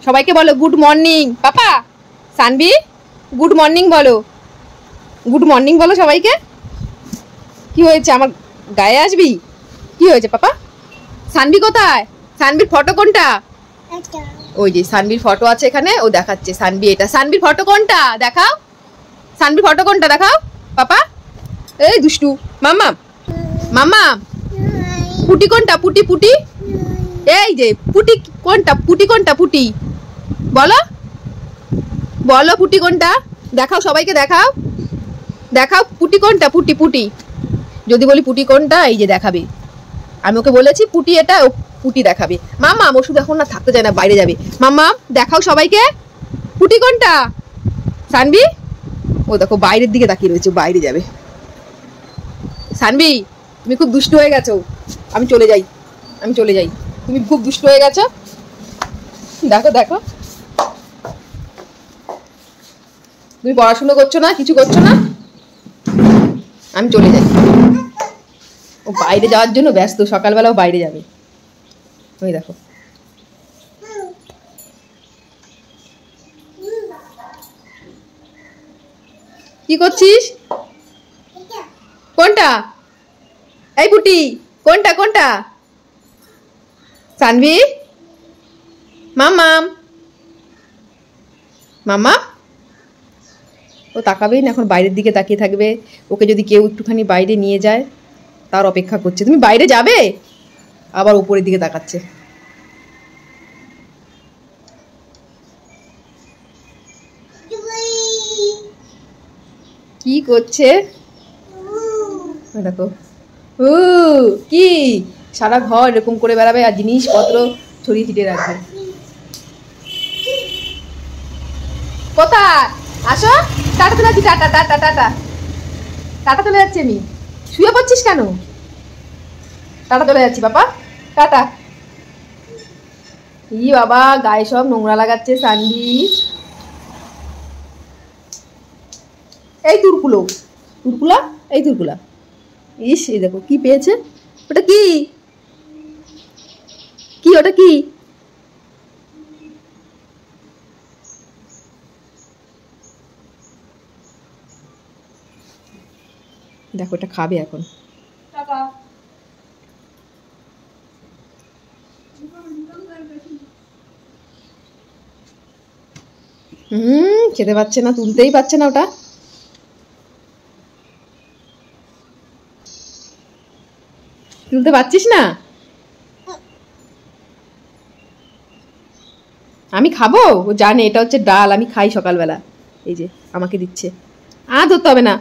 সবাইকে বলো good morning. পাপা Sanvi good morning বলো, গুড মর্নিং বলো সবাইকে। কি হয়েছে, আমার গায়ে আসবি? কি হয়েছে পাপা? সানভি কোথায়? সানভির ফটো কোনটা? ওই যে সানভির ফটো আছে এখানে, ও দেখাচ্ছে সানভি এটা। সানভির ফটো কোনটা দেখাও, সানভির ফটো কোনটা দেখাও পাপা। এই দুষ্টু মাম্মা, মাম্মা পুটি কোনটা? পুটি পুটি, এই যে পুটি কোনটা? পুটি কোনটা? পুটি বলো, বলো পুটি কোনটা? দেখাও সবাইকে, দেখাও দেখাও পুটি কোনটা? পুটি পুটি, যদি বলি পুটি কোনটা এই যে দেখাবে। আমি ওকে বলেছি পুটি এটা, ও পুটি দেখাবে। মাম্মা ওষুধ এখন না থাকতে যায় না, বাইরে যাবে। মাম্মা দেখাও সবাইকে পুটি কোনটা। সানভি ও দেখো বাইরের দিকে তাকিয়ে রয়েছে, বাইরে যাবে। সানভি তুমি খুব দুষ্ট হয়ে গেছো, আমি চলে যাই, আমি চলে যাই, তুমি খুব দুষ্ট হয়ে গেছো। দেখো দেখো তুমি পড়াশুনো করছো না, কিছু করছো না, আমি চলে যাই। ও বাইরে যাওয়ার জন্য ব্যস্ত, সকালবেলাও বাইরে যাবে। ওই দেখো কি করছিস? কোনটা? এই পুটি কোনটা? কোনটা? সানভি মাম্মাম, মাম্মা ও তাকাবেই না, এখন বাইরের দিকে তাকিয়ে থাকবে। ওকে যদি কেউ একটুখানি বাইরে নিয়ে যায় তার অপেক্ষা করছে। তুমি বাইরে যাবে, আবার উপরের দিকে তাকাচ্ছে। কি করছে দেখো। ও কি সারা ঘর এরকম করে বেড়াবে আর জিনিসপত্র ছড়িয়ে ছিটিয়ে রাখবে। কোথায়? আসো, টাটা চলে যাচ্ছি, টাটা টাটা টাটা টাটা চলে যাচ্ছি। আমি শুয়ে পড়ছিস কেন? টাটা চলে যাচ্ছি বাবা, টাটা। ই বাবা গায়ে সব নোংরা লাগাচ্ছে সানভি। এই তুরকুলো, তুরকুলা, এই তুরকুলা। ইস এই দেখো কি পেয়েছে। ওটা কি? কি ওটা কি? দেখো এটা খাবে এখন। খেতে পাচ্ছে না, তুলতেই পারছে না ওটা। তুলতে পারছিস না? আমি খাবো, ও জানে এটা হচ্ছে ডাল, আমি খাই সকালবেলা। এই যে আমাকে দিচ্ছে, ধরতে হবে না।